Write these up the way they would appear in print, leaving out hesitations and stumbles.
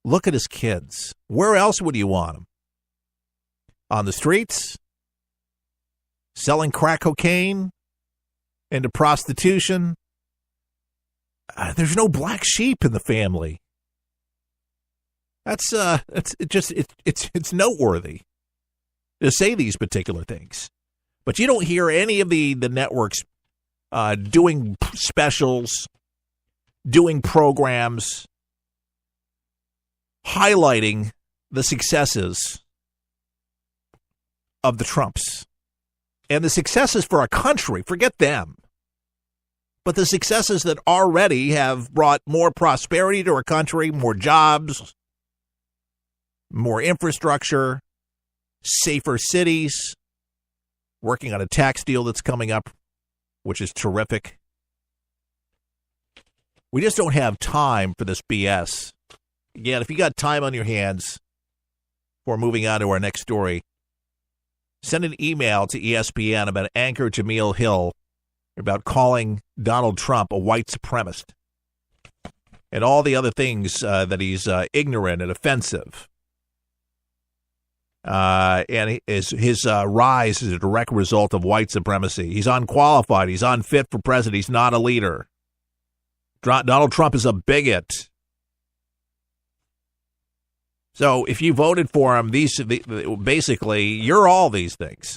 Look at his kids. Where else would you want them? On the streets? Selling crack cocaine? Into prostitution? There's no black sheep in the family. It's noteworthy to say these particular things. But you don't hear any of the networks doing specials, doing programs, highlighting the successes of the Trumps. And the successes for our country, forget them. But the successes that already have brought more prosperity to our country, more jobs, more infrastructure, safer cities, working on a tax deal that's coming up, which is terrific. We just don't have time for this BS. Again, if you got time on your hands before moving on to our next story, send an email to ESPN about anchor Jameel Hill about calling Donald Trump a white supremacist and all the other things that he's ignorant and offensive. And his rise is a direct result of white supremacy. He's unqualified. He's unfit for president. He's not a leader. Donald Trump is a bigot. So if you voted for him, basically, you're all these things.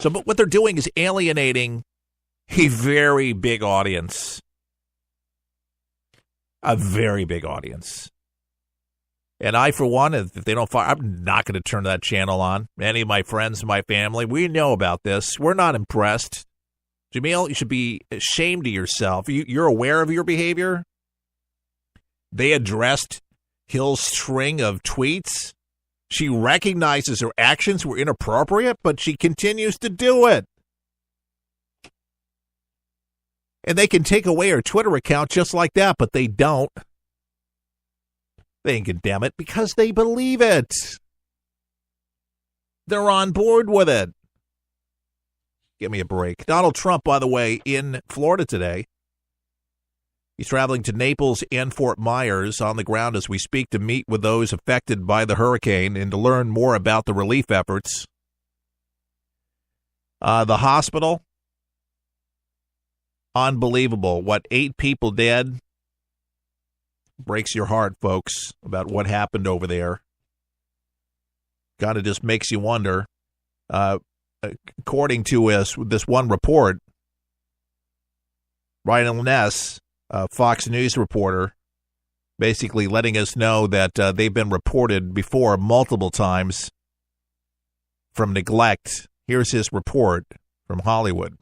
So but what they're doing is alienating a very big audience. A very big audience. And I, for one, if they don't fire, I'm not going to turn that channel on. Any of my friends, my family, we know about this. We're not impressed. Jameel, you should be ashamed of yourself. You're aware of your behavior? They addressed Hill's string of tweets. She recognizes her actions were inappropriate, but she continues to do it. And they can take away her Twitter account just like that, but they don't. They ain't condemn it because they believe it. They're on board with it. Give me a break. Donald Trump, by the way, in Florida today. He's traveling to Naples and Fort Myers on the ground as we speak to meet with those affected by the hurricane and to learn more about the relief efforts. The hospital, unbelievable. 8 people dead? Breaks your heart, folks, about what happened over there. Kind of just makes you wonder. According to this one report, Ryan Ness, Fox News reporter, basically letting us know that they've been reported before multiple times from neglect. Here's his report from Hollywood.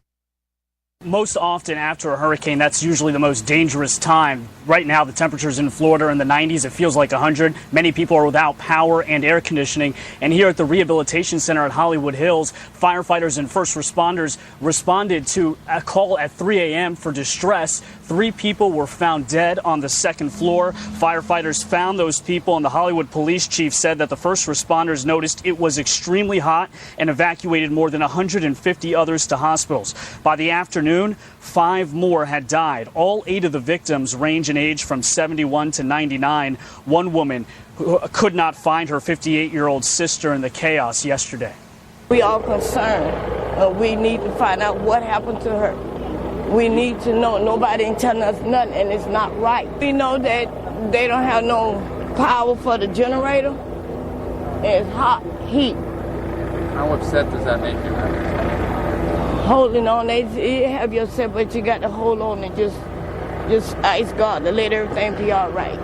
Most often after a hurricane, that's usually the most dangerous time. Right now, the temperatures in Florida are in the 90s. It feels like 100. Many people are without power and air conditioning. And here at the Rehabilitation Center at Hollywood Hills, firefighters and first responders responded to a call at 3 a.m. for distress. 3 people were found dead on the second floor. Firefighters found those people, and the Hollywood police chief said that the first responders noticed it was extremely hot and evacuated more than 150 others to hospitals. By the afternoon, 5 more had died. All 8 of the victims range in age from 71 to 99. One woman who could not find her 58-year-old sister in the chaos yesterday. We are concerned. We need to find out what happened to her. We need to know. Nobody ain't telling us nothing, and it's not right. We know that they don't have no power for the generator. It's hot heat. How upset does that make you? Holding on, you have yourself, but you got to hold on and just ask God to let everything be all right.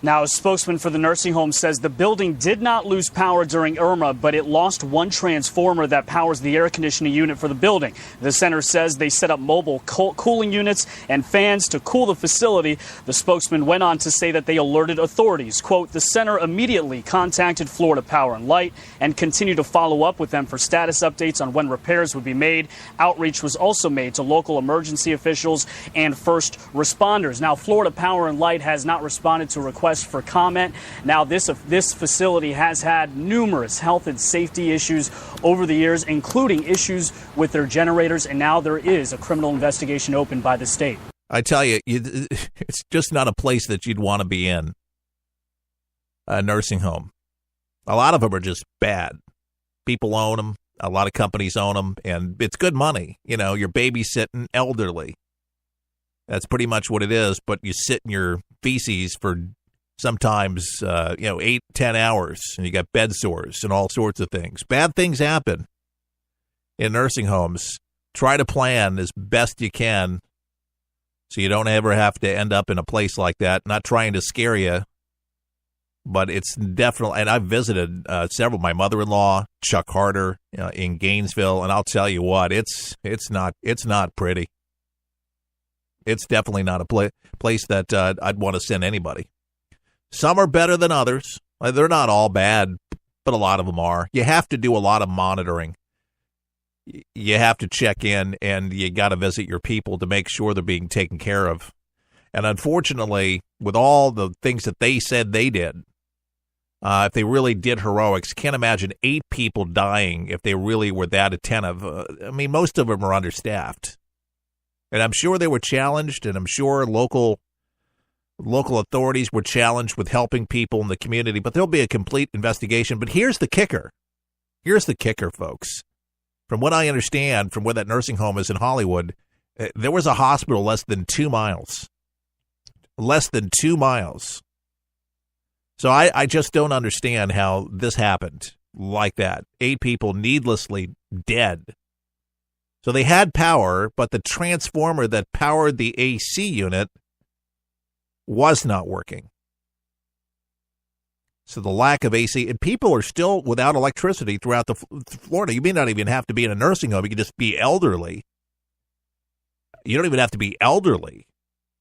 Now, a spokesman for the nursing home says the building did not lose power during Irma, but it lost one transformer that powers the air conditioning unit for the building. The center says they set up mobile cooling units and fans to cool the facility. The spokesman went on to say that they alerted authorities. Quote, the center immediately contacted Florida Power and Light and continued to follow up with them for status updates on when repairs would be made. Outreach was also made to local emergency officials and first responders. Now, Florida Power and Light has not responded to requests for comment. Now, this facility has had numerous health and safety issues over the years, including issues with their generators, and now there is a criminal investigation opened by the state. I tell you, it's just not a place that you'd want to be in. nursing home. A lot of them are just bad. People own them. A lot of companies own them, and it's good money. You know, you're babysitting elderly. That's pretty much what it is, but you sit in your feces for sometimes, 8, 10 hours, and you got bed sores and all sorts of things. Bad things happen in nursing homes. Try to plan as best you can so you don't ever have to end up in a place like that. Not trying to scare you, but it's definitely, and I've visited several, my mother-in-law, Chuck Harder, in Gainesville, and I'll tell you what, it's not pretty. It's definitely not a place that I'd want to send anybody. Some are better than others. They're not all bad, but a lot of them are. You have to do a lot of monitoring. You have to check in, and you got to visit your people to make sure they're being taken care of. And unfortunately, with all the things that they said they did, if they really did heroics, can't imagine 8 people dying if they really were that attentive. Most of them are understaffed. And I'm sure they were challenged, and I'm sure local authorities were challenged with helping people in the community, but there'll be a complete investigation. But here's the kicker. Here's the kicker, folks. From what I understand, from where that nursing home is in Hollywood, there was a hospital less than 2 miles. Less than 2 miles. So I just don't understand how this happened like that. 8 people needlessly dead. So they had power, but the transformer that powered the AC unit was not working. So the lack of AC, and people are still without electricity throughout the Florida. You may not even have to be in a nursing home. You can just be elderly. You don't even have to be elderly.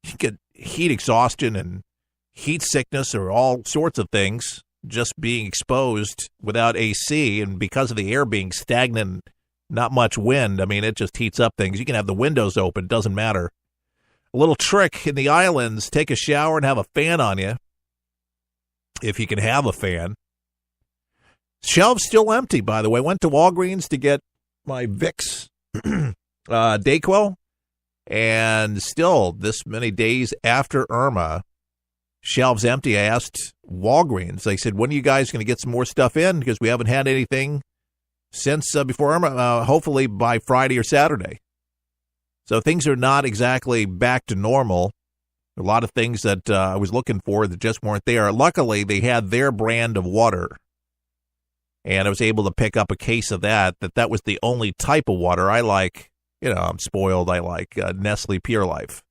You get heat exhaustion and heat sickness or all sorts of things just being exposed without AC, and because of the air being stagnant, not much wind. It just heats up things. You can have the windows open. Doesn't matter. A little trick in the islands, take a shower and have a fan on you, if you can have a fan. Shelves still empty, by the way. Went to Walgreens to get my Vicks Dayquil, and still this many days after Irma, shelves empty. I asked Walgreens. They said, when are you guys going to get some more stuff in? Because we haven't had anything since before Irma, hopefully by Friday or Saturday. So things are not exactly back to normal. A lot of things that I was looking for that just weren't there. Luckily, they had their brand of water, and I was able to pick up a case of that was the only type of water I like. I'm spoiled. I like Nestle Pure Life.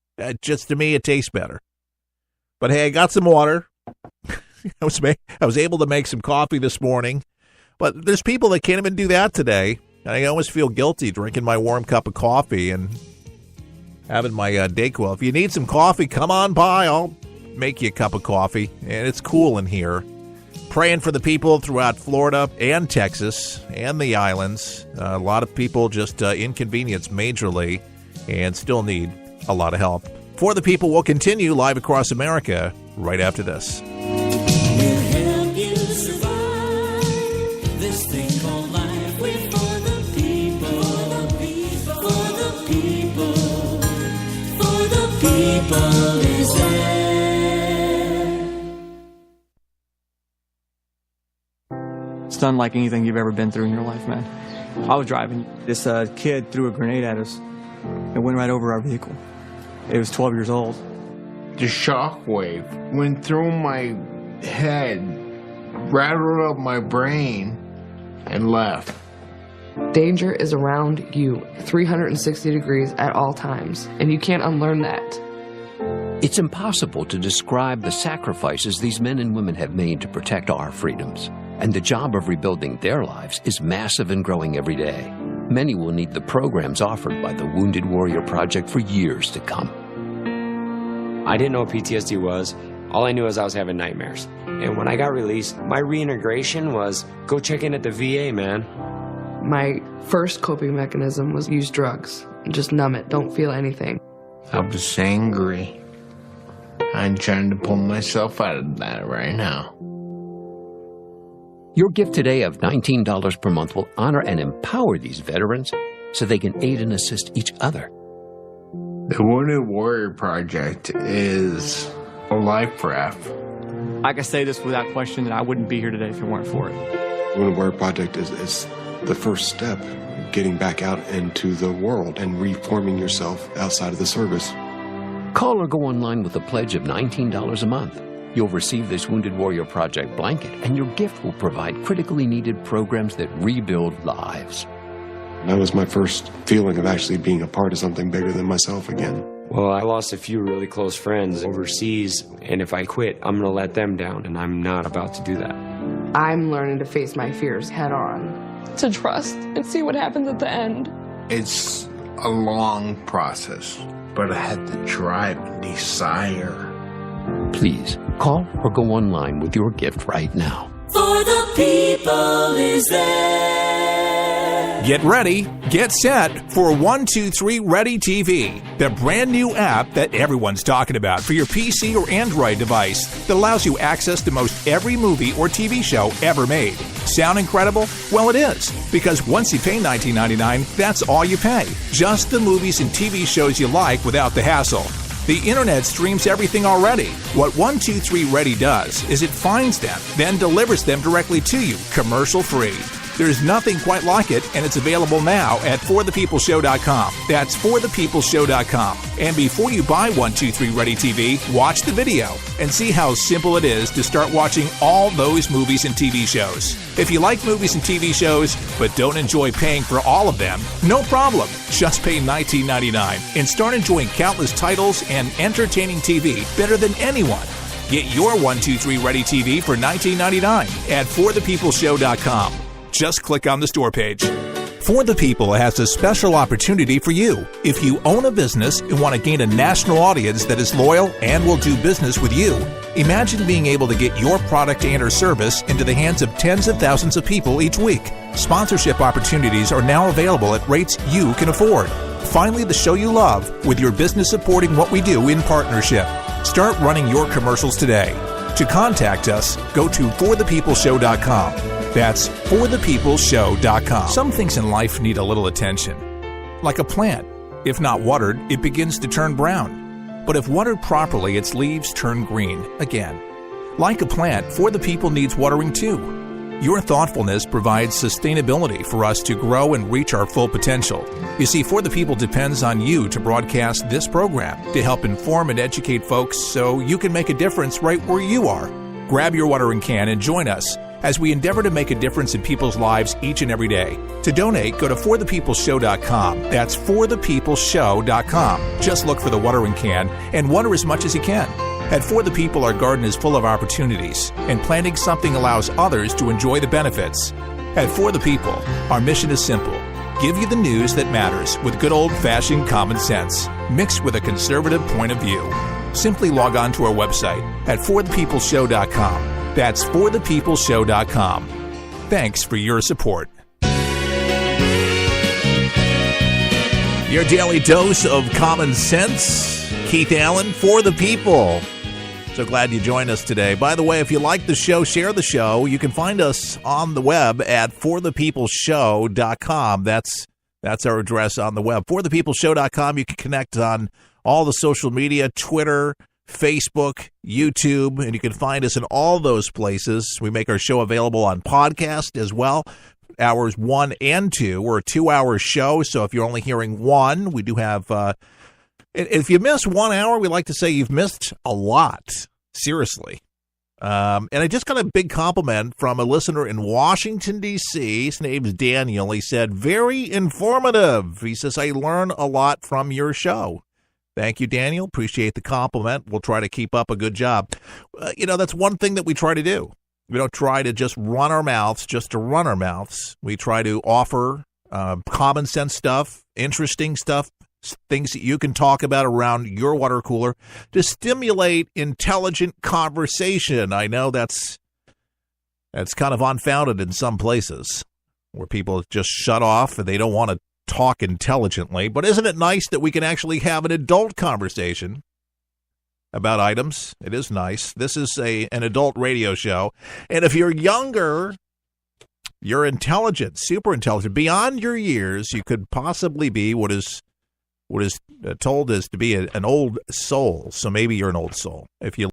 Just to me, it tastes better. But hey, I got some water. I was able to make some coffee this morning. But there's people that can't even do that today. And I always feel guilty drinking my warm cup of coffee and having my Dayquil. If you need some coffee, come on by. I'll make you a cup of coffee. And it's cool in here. Praying for the people throughout Florida and Texas and the islands. A lot of people just inconvenienced majorly and still need a lot of help. For the People will continue live across America right after this. It's unlike anything you've ever been through in your life, man. I was driving. This kid threw a grenade at us and went right over our vehicle. It was 12 years old. The shockwave went through my head, rattled up my brain, and left. Danger is around you 360 degrees at all times, and you can't unlearn that. It's impossible to describe the sacrifices these men and women have made to protect our freedoms. And the job of rebuilding their lives is massive and growing every day. Many will need the programs offered by the Wounded Warrior Project for years to come. I didn't know what PTSD was. All I knew is I was having nightmares. And when I got released, my reintegration was go check in at the VA, man. My first coping mechanism was use drugs. Just numb it, don't feel anything. I was angry. I'm trying to pull myself out of that right now. Your gift today of $19 per month will honor and empower these veterans so they can aid and assist each other. The Wounded Warrior Project is a life raft. I can say this without question that I wouldn't be here today if it weren't for it. Wounded Warrior Project is the first step, getting back out into the world and reforming yourself outside of the service. Call or go online with a pledge of $19 a month. You'll receive this Wounded Warrior Project blanket, and your gift will provide critically needed programs that rebuild lives. That was my first feeling of actually being a part of something bigger than myself again. Well, I lost a few really close friends overseas, and if I quit, I'm going to let them down, and I'm not about to do that. I'm learning to face my fears head on, to trust and see what happens at the end. It's a long process, but I had the drive and desire. Please, call or go online with your gift right now. For the people is there. Get ready, get set for 123 Ready TV, the brand new app that everyone's talking about for your PC or Android device that allows you access to most every movie or TV show ever made. Sound incredible? Well, it is, because once you pay $19.99, that's all you pay. Just the movies and TV shows you like without the hassle. The internet streams everything already. What 123 Ready does is it finds them, then delivers them directly to you, commercial-free. There's nothing quite like it, and it's available now at forthepeopleshow.com. That's forthepeopleshow.com. And before you buy 123 Ready TV, watch the video and see how simple it is to start watching all those movies and TV shows. If you like movies and TV shows, but don't enjoy paying for all of them, no problem. Just pay $19.99 and start enjoying countless titles and entertaining TV better than anyone. Get your 123 Ready TV for $19.99 at forthepeopleshow.com. Just click on the store page. For the People has a special opportunity for you. If you own a business and want to gain a national audience that is loyal and will do business with you, imagine being able to get your product and or service into the hands of tens of thousands of people each week. Sponsorship opportunities are now available at rates you can afford. Finally, the show you love with your business supporting what we do in partnership. Start running your commercials today. To contact us, go to forthepeopleshow.com. That's forthepeopleshow.com. Some things in life need a little attention. Like a plant. If not watered, it begins to turn brown. But if watered properly, its leaves turn green again. Like a plant, For the People needs watering too. Your thoughtfulness provides sustainability for us to grow and reach our full potential. You see, For the People depends on you to broadcast this program to help inform and educate folks so you can make a difference right where you are. Grab your watering can and join us as we endeavor to make a difference in people's lives each and every day. To donate, go to forthepeopleshow.com. That's forthepeopleshow.com. Just look for the watering can and water as much as you can. At For the People, our garden is full of opportunities, and planting something allows others to enjoy the benefits. At For the People, our mission is simple. Give you the news that matters with good old-fashioned common sense, mixed with a conservative point of view. Simply log on to our website at forthepeopleshow.com. That's forthepeopleshow.com. Thanks for your support. Your daily dose of common sense. Keith Allen, For the People. So glad you joined us today. By the way, if you like the show, share the show. You can find us on the web at forthepeopleshow.com. That's our address on the web. Forthepeopleshow.com. You can connect on all the social media, Twitter, Facebook, YouTube, and you can find us in all those places. We make our show available on podcast as well. Hours 1 and 2. We're a 2-hour show, so if you're only hearing one, we do have... if you miss 1 hour, we like to say you've missed a lot. Seriously. And I just got a big compliment from a listener in Washington, D.C. His name's Daniel. He said, very informative. He says, I learn a lot from your show. Thank you, Daniel. Appreciate the compliment. We'll try to keep up a good job. That's one thing that we try to do. We don't try to just run our mouths just to run our mouths. We try to offer common sense stuff, interesting stuff, things that you can talk about around your water cooler to stimulate intelligent conversation. I know that's kind of unfounded in some places where people just shut off and they don't want to talk intelligently. But isn't it nice that we can actually have an adult conversation about items? It is nice. This is an adult radio show. And if you're younger, you're intelligent, super intelligent. Beyond your years, you could possibly be what is told as to be an old soul. So maybe you're an old soul. If you